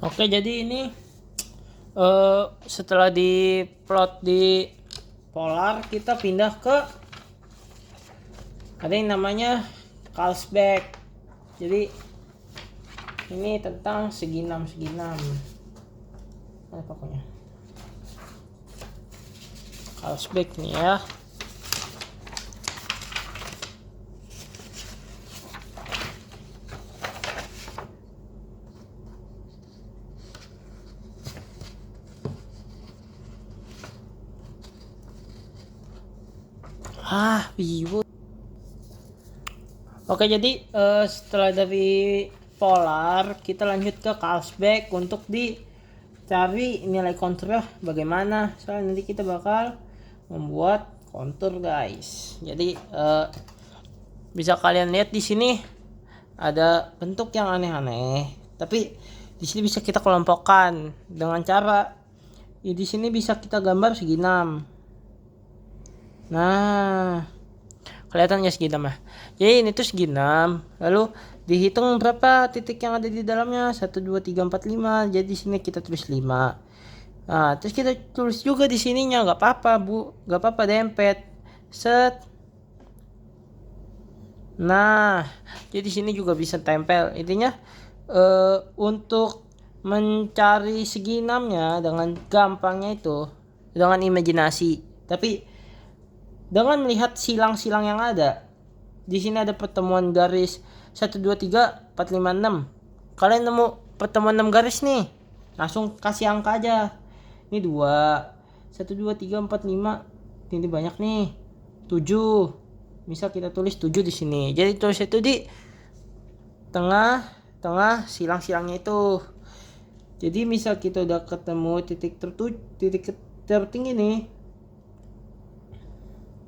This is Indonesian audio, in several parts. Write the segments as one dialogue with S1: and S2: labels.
S1: Oke, jadi ini setelah di plot di polar, kita pindah ke ada yang namanya Carlsberg. Jadi ini tentang segi enam pokoknya Carlsberg nih ya. Vivo. Oke, jadi setelah dari polar kita lanjut ke Carlsberg untuk dicari nilai konturnya bagaimana. Soalnya nanti kita bakal membuat kontur, guys. Jadi bisa kalian lihat di sini ada bentuk yang aneh-aneh, tapi di sini bisa kita kelompokkan dengan cara di sini bisa kita gambar segi 6. Nah, kelihatan ya segi 6 ya. Jadi ini tuh segi 6. Lalu dihitung berapa titik yang ada di dalamnya. 1 2 3 4 5. Jadi di sini kita tulis 5. Nah, terus kita tulis juga di sininya, enggak apa-apa, Bu. Enggak apa-apa dempet. Set. Nah, jadi di sini juga bisa tempel. Intinya untuk mencari segi 6-nya dengan gampangnya itu dengan imajinasi. Tapi dengan melihat silang-silang yang ada. Di sini ada pertemuan garis 1 2 3 4 5 6. Kalian nemu pertemuan 6 garis nih. Langsung kasih angka aja. Ini 2. 1 2 3 4 5. Ini banyak nih. 7. Misal kita tulis 7 di sini. Jadi tulis itu di tengah silang-silangnya itu. Jadi misal kita udah ketemu titik tertinggi nih.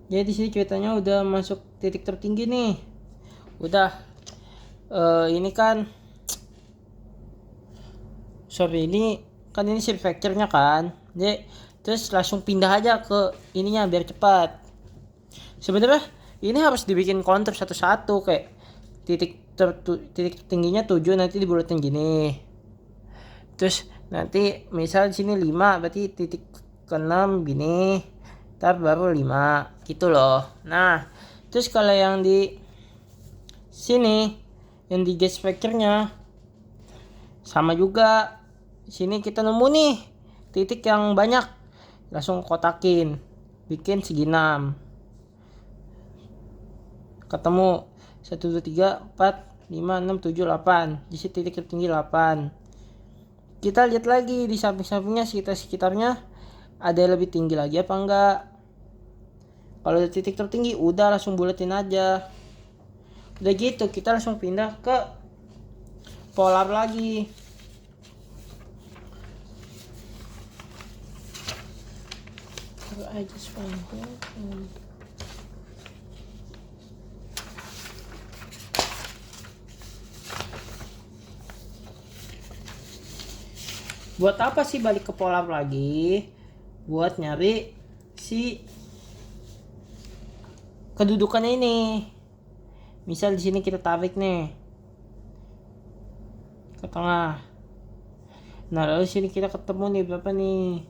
S1: Jadi di sini ceritanya udah masuk titik tertinggi nih. Udah ini kan ini kan ini shape factor-nya kan. Jadi terus langsung pindah aja ke ininya biar cepat. Sebenarnya ini harus dibikin kontur satu-satu, kayak titik tingginya 7 nanti dibulatin gini. Terus nanti misal di sini 5 berarti titik ke-6 gini. Ntar baru 5 gitu loh. Nah, terus kalau yang di sini yang di gas factor-nya sama juga. Sini kita nemu nih titik yang banyak, langsung kotakin, bikin segi 6. Ketemu 1 2 3 4 5 6 7 8. Di sini titik tertinggi 8. Kita lihat lagi di samping-sampingnya, sekitarnya ada yang lebih tinggi lagi apa enggak. Kalau ada titik tertinggi udah langsung buletin aja. Udah gitu kita langsung pindah ke polar lagi. I just want buat apa sih balik ke polar lagi? Buat nyari si kedudukannya ini. Misal di sini kita tarik nih ke tengah. Nah, lalu sini kita ketemu nih berapa nih?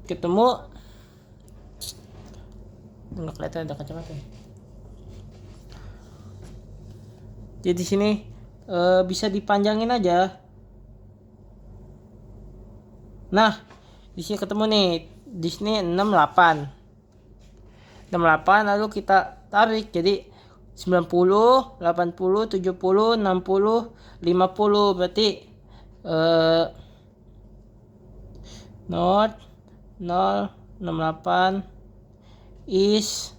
S1: Ketemu nggak kelihatan ada kacamata. Jadi di sini bisa dipanjangin aja. Nah, di sini ketemu nih. Di sini 68 lalu kita tarik jadi 90, 80, 70, 60, 50 berarti 0 0 68 is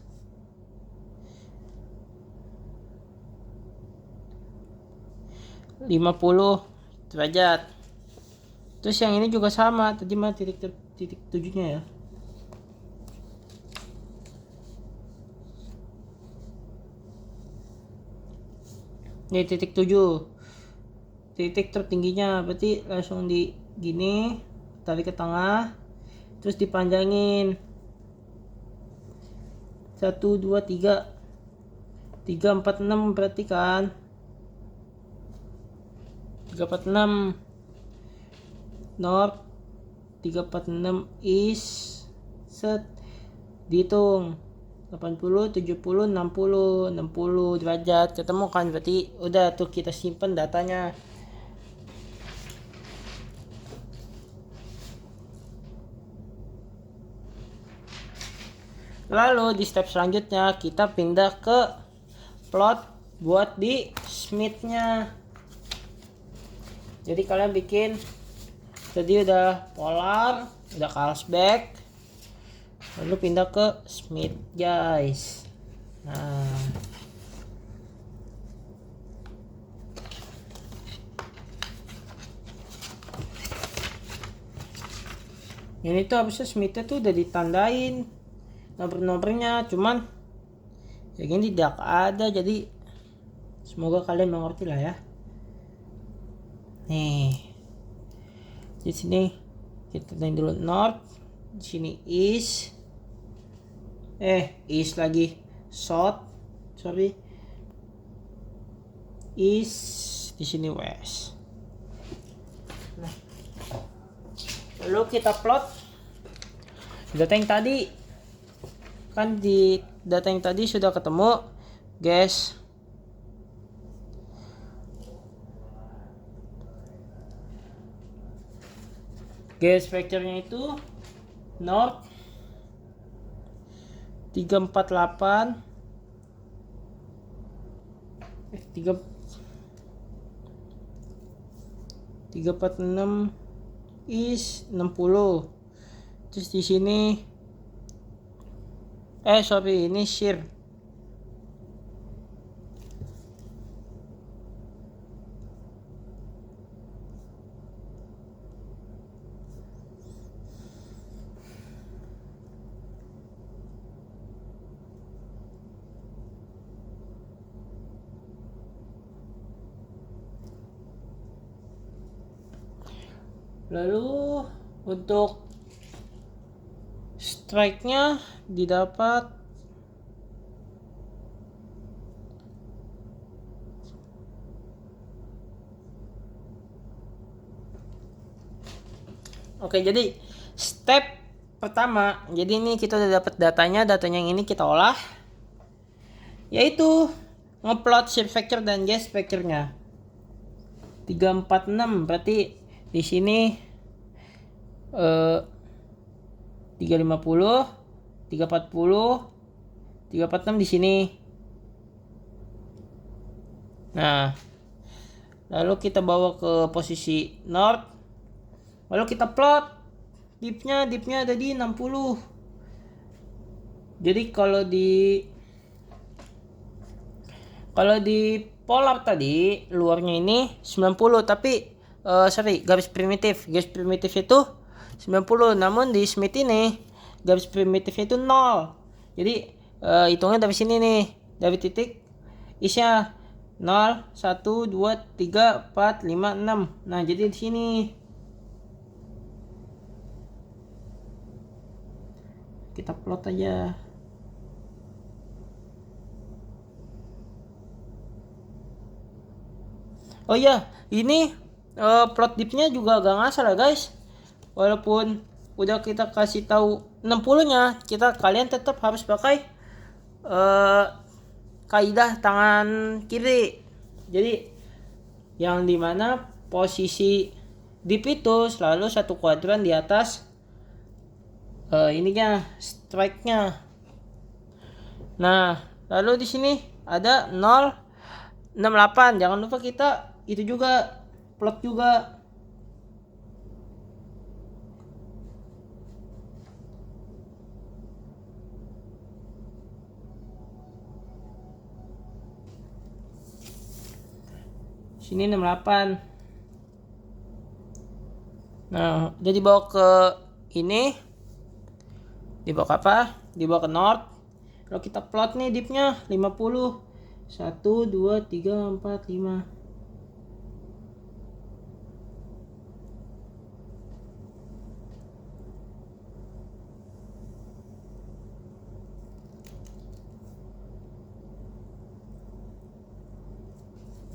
S1: 50 derajat. Terus yang ini juga sama, tadi mah titik 7-nya ya. Ini titik 7. Titik tertingginya berarti langsung di gini, tarik ke tengah, terus dipanjangin. 1 2 3 3 4 6 berarti kan 3 4 6. north 346 east, set, dihitung 80, 70, 60 derajat, ketemu kan, berarti udah tuh kita simpen datanya. Lalu di step selanjutnya kita pindah ke plot buat di Smith-nya. Jadi kalian bikin, tadi udah polar, udah Carlsberg, lalu pindah ke Smith guys. Nah, ini tuh habisnya Smith-nya tuh udah ditandain nomor-nomornya, cuman ya gini tidak ada, jadi semoga kalian mengerti lah ya. Nih, di sini kita tandain dulu north, di sini east, east lagi, south, sorry, east, di sini west. Nah, lalu kita plot data yang tadi. Kan di data yang tadi sudah ketemu guys. Gas factor-nya itu north 348 346 is 60. Terus di sini ini shear. Lalu untuk strike-nya didapat Oke, jadi step pertama, jadi ini kita udah dapat datanya yang ini kita olah, yaitu ngeplot shear factor dan gas factor-nya. 346 berarti di sini 350, 340, 346 di sini. Nah, lalu kita bawa ke posisi north. Lalu kita plot dipnya ada di 60. Jadi kalau di polar tadi luarnya ini 90, tapi garis primitif itu 90, namun di Smith ini garis primitifnya itu 0. Jadi hitungnya dari sini nih, dari titik isnya 0, 1, 2, 3, 4, 5, 6. Nah, jadi di sini kita plot aja. Oh iya, ini plot dipnya juga gak ngasal ya guys. Walaupun udah kita kasih tahu 60-nya, kalian tetap harus pakai kaidah tangan kiri. Jadi yang dimana posisi dip itu selalu satu kuadran di atas ininya, strike-nya. Nah, lalu di sini ada 068. Jangan lupa kita itu juga plot juga. Sini 68. Nah, udah dibawa ke ini. Dibawa ke apa? Dibawa ke north. Kalau kita plot nih dipnya 50. 1, 2, 3, 4, 5.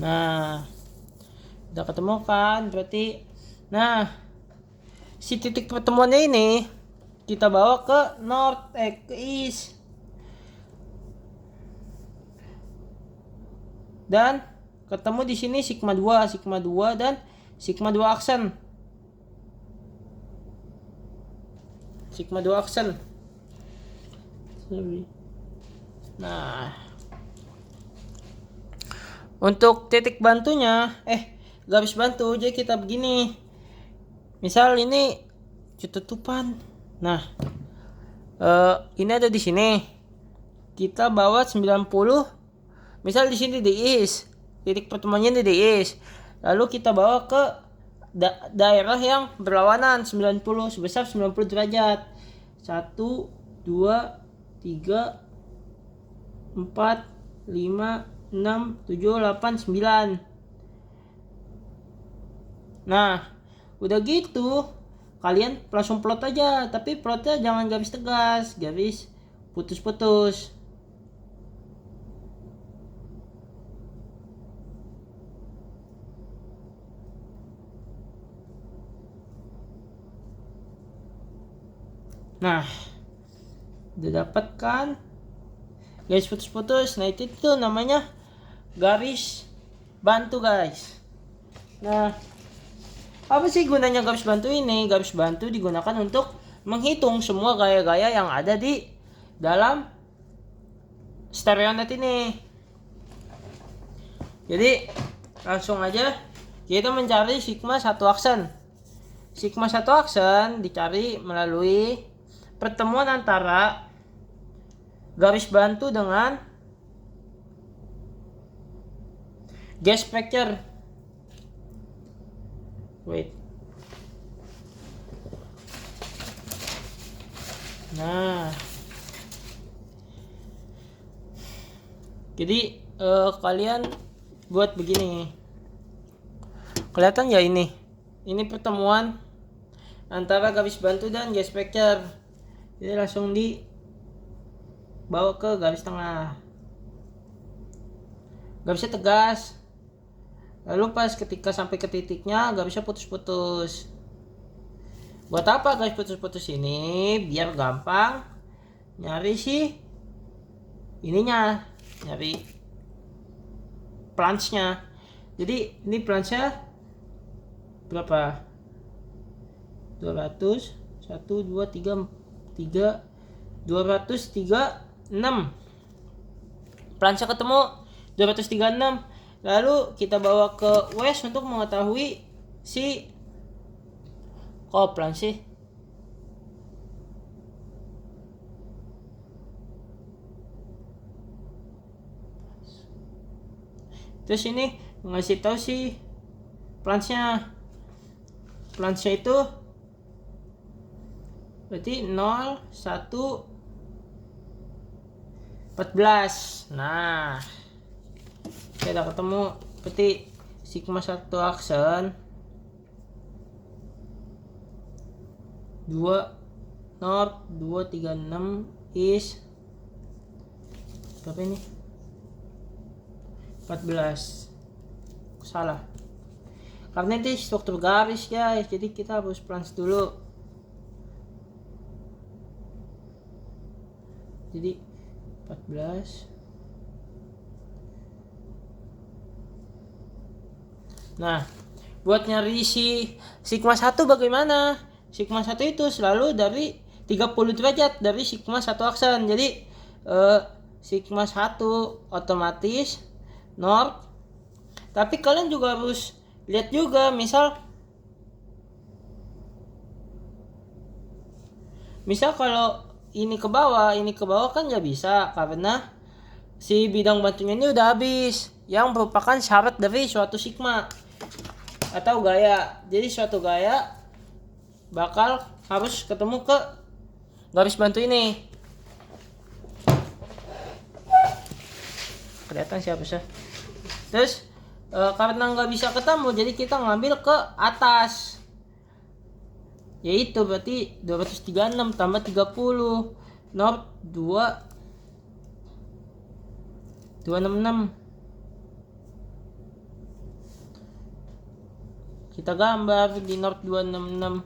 S1: Nah, udah ketemu kan? Berarti, nah, si titik pertemuannya ini kita bawa ke north, ke east. Dan ketemu di sini sigma 2 dan sigma 2 aksen. Sigma 2 aksen. Nah, untuk titik bantunya, garis bantu, jadi kita begini. Misal ini ketutupan. Nah, ini ada di sini. Kita bawa 90. Misal di sini di east, titik pertemuannya di east. Lalu kita bawa ke daerah yang berlawanan 90 sebesar 90 derajat. 1 2 3 4 5 6 7 8 9. Nah, udah gitu kalian langsung plot aja, tapi plotnya jangan garis tegas, garis putus-putus. Nah, udah dapat kan garis putus-putus. Nah, itu namanya garis bantu, guys. Nah, apa sih gunanya garis bantu ini? Garis bantu digunakan untuk menghitung semua gaya-gaya yang ada di dalam stereonet ini. Jadi langsung aja kita mencari sigma 1 aksen. Sigma 1 aksen dicari melalui pertemuan antara garis bantu dengan gas factor. Nah, jadi kalian buat begini. Kelihatan ya ini? Ini pertemuan antara garis bantu dan gas factor. Jadi langsung dibawa ke garis tengah. Garisnya tegas. Lalu pas ketika sampai ke titiknya garisnya putus-putus. Buat apa garis putus-putus ini? Biar gampang nyari sih ininya, nyari planche-nya. Jadi ini planche-nya berapa? 200 1 2 3 236. Planche ketemu 236. Lalu kita bawa ke West untuk mengetahui si planche. Terus ini ngasih tahu si planche-nya. Planche itu berarti 0 1 14. Nah, kita udah ketemu berarti sigma 1 aksen 2 north 236 east berapa ini? 14. Salah. Karena ini struktur garis, guys. Jadi kita harus planche dulu. Jadi 14. Nah, buat nyari si sigma 1 bagaimana? Sigma 1 itu selalu dari 30 derajat dari sigma 1 aksen. Jadi sigma 1 otomatis north. Tapi kalian juga harus lihat juga, misal kalau ini ke bawah kan nggak bisa karena si bidang bantunya ini udah habis, yang merupakan syarat dari suatu sigma atau gaya. Jadi suatu gaya bakal harus ketemu ke garis bantu ini. Kelihatan siapa sih? Terus karena nggak bisa ketemu, jadi kita ngambil ke atas. Yaitu berarti 236 tambah 30 north 266. Kita gambar di north 266.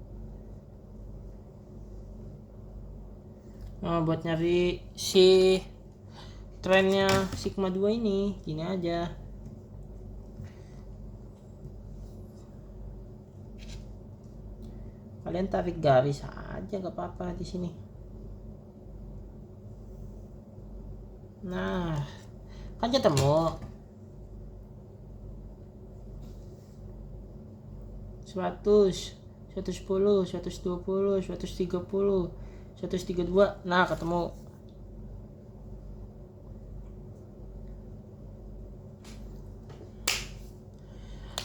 S1: Nah, buat nyari si trennya sigma 2 ini gini aja. Kalian tarik garis aja gak apa-apa di sini. Nah, kan ketemu 100, 110, 120, 130, 132. Nah, ketemu.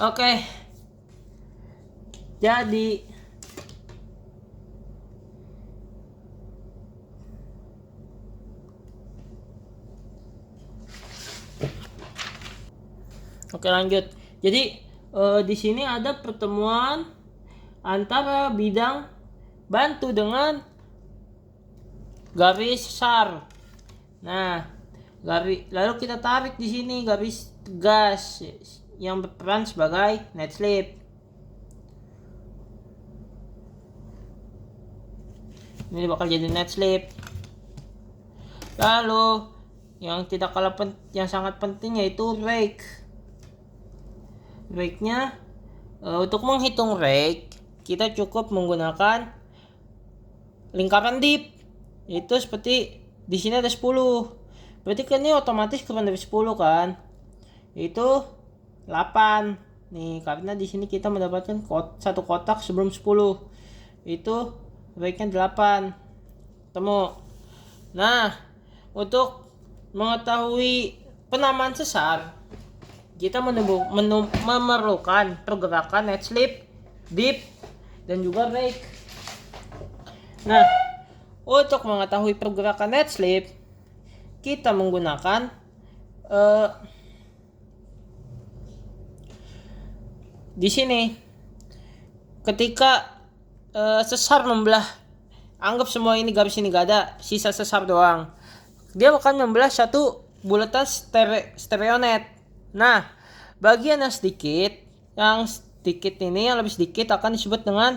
S1: Oke. Jadi Oke, lanjut. Jadi di sini ada pertemuan antara bidang bantu dengan garis SAR. Nah, lalu kita tarik di sini garis gas yang berperan sebagai net slip. Ini bakal jadi net slip. Lalu yang tidak kalah yang sangat penting yaitu rake. Rake-nya untuk menghitung rake kita cukup menggunakan lingkaran deep. Itu seperti di sini ada 10. Berarti kan ini otomatis kurang dari 10 kan? Itu 8. Nih, karena di sini kita mendapatkan satu kotak sebelum 10. Itu rake-nya 8. Temu. Nah, untuk mengetahui penamaan sesar, kita memerlukan pergerakan net slip, deep, dan juga rake. Nah, untuk mengetahui pergerakan net slip, kita menggunakan di sini. Ketika sesar membelah, anggap semua ini garis ini gak ada, sisa sesar doang. Dia akan membelah satu bulatan stereonet. Nah, bagian yang sedikit ini yang lebih sedikit akan disebut dengan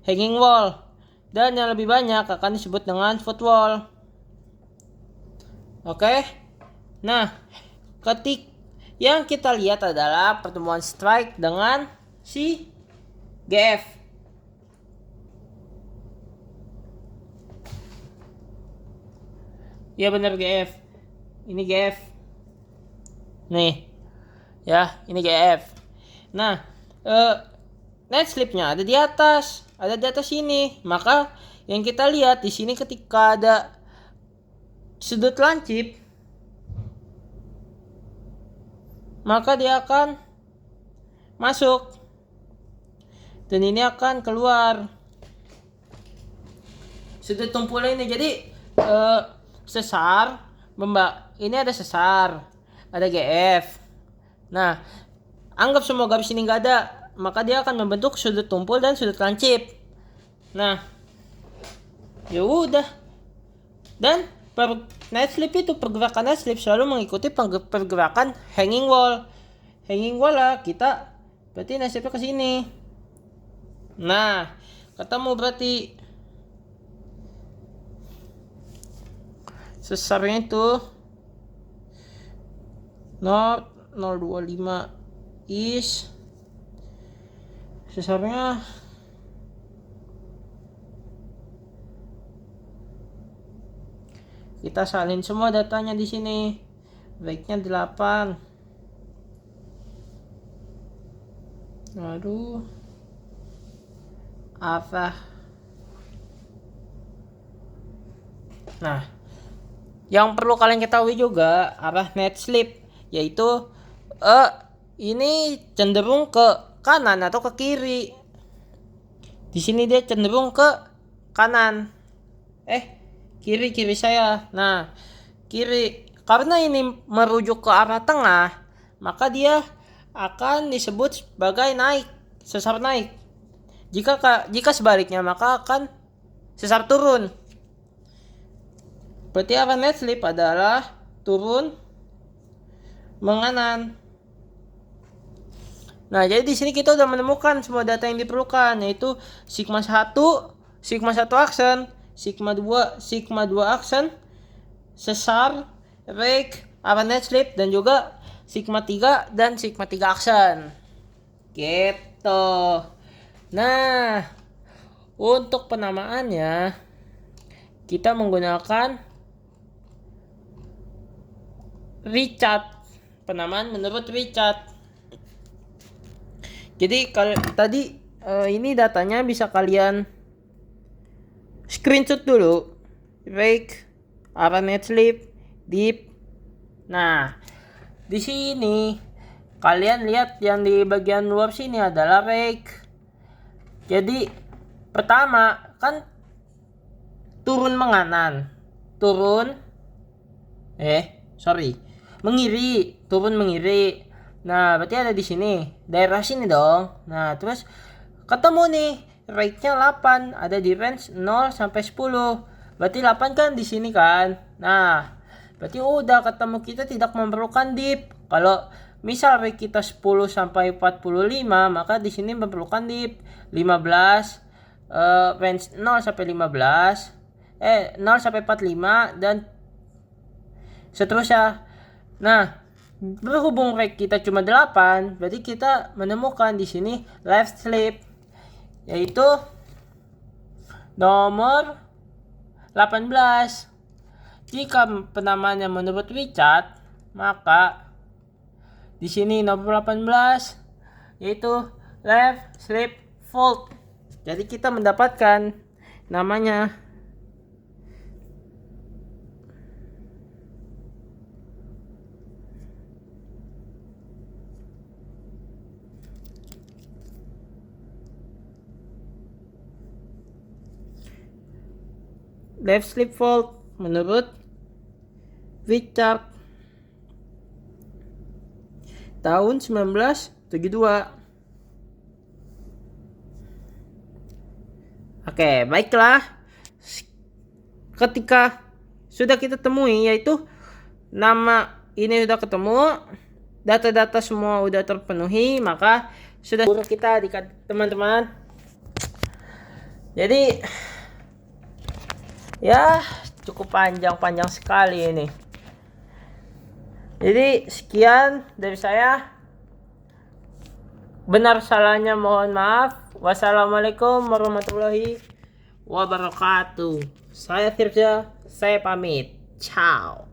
S1: hanging wall, dan yang lebih banyak akan disebut dengan foot wall. Oke. Nah, yang kita lihat adalah pertemuan strike dengan si GF. Ya benar, GF. Ini GF. Nih. Ya, ini GF. Nah, net slipnya ada di atas sini. Maka yang kita lihat di sini ketika ada sudut lancip, maka dia akan masuk dan ini akan keluar sudut tumpul ini. Jadi sesar ini ada sesar, ada GF. Nah, anggap semua garis ini nggak ada, maka dia akan membentuk sudut tumpul dan sudut lancip. Nah, ya udah. Dan net slip itu, pergerakan net slip selalu mengikuti pergerakan hanging wall. Hanging wall lah kita, berarti net slipnya ke sini. Nah, ketemu berarti sesarnya itu 0,025 is sesarnya kita salin semua datanya di sini. Baiknya 8. Aduh, apa? Nah, yang perlu kalian ketahui juga arah net slip, yaitu ini cenderung ke kanan atau ke kiri. Di sini dia cenderung ke kanan. Kiri saya. Nah, kiri. Karena ini merujuk ke arah tengah, maka dia akan disebut sebagai naik, sesar naik. Jika sebaliknya, maka akan sesar turun. Berarti arah net slip adalah turun menganan. Nah, jadi di sini kita udah menemukan semua data yang diperlukan, yaitu sigma 1 aksen, sigma 2 aksen, sesar, rake, ARPANET slip, dan juga sigma 3 dan sigma 3 aksen. Gitu. Nah, untuk penamaannya kita menggunakan Richard. Penamaan menurut Richard. Jadi kalau tadi ini datanya bisa kalian screenshot dulu. Rake, ARPANET slip, deep. Nah, di sini kalian lihat yang di bagian luar sini adalah rake. Jadi pertama kan turun menganan, mengiri, turun mengiri. Nah, berarti ada di sini, daerah sini dong. Nah, terus ketemu nih, rate-nya 8, ada di range 0 sampai 10. Berarti 8 kan di sini kan. Nah, berarti udah ketemu, kita tidak memerlukan dip. Kalau misal rate kita 10 sampai 45, maka di sini memerlukan dip 15, range 0 sampai 15, 0 sampai 45 dan seterusnya. Nah, berhubung rate kita cuma 8, berarti kita menemukan di sini left slip, yaitu nomor 18. Jika penamaannya menurut Richard, maka di sini nomor 18 yaitu left slip fault. Jadi kita mendapatkan namanya left slip fault menurut Richard tahun 1972. Oke, baiklah. Ketika sudah kita temui, yaitu nama ini sudah ketemu, data-data semua sudah terpenuhi, maka sudah guru kita teman-teman. Jadi ya cukup panjang sekali ini. Jadi sekian dari saya. Benar salahnya mohon maaf. Wassalamualaikum warahmatullahi wabarakatuh. Saya Firza, saya pamit. Ciao.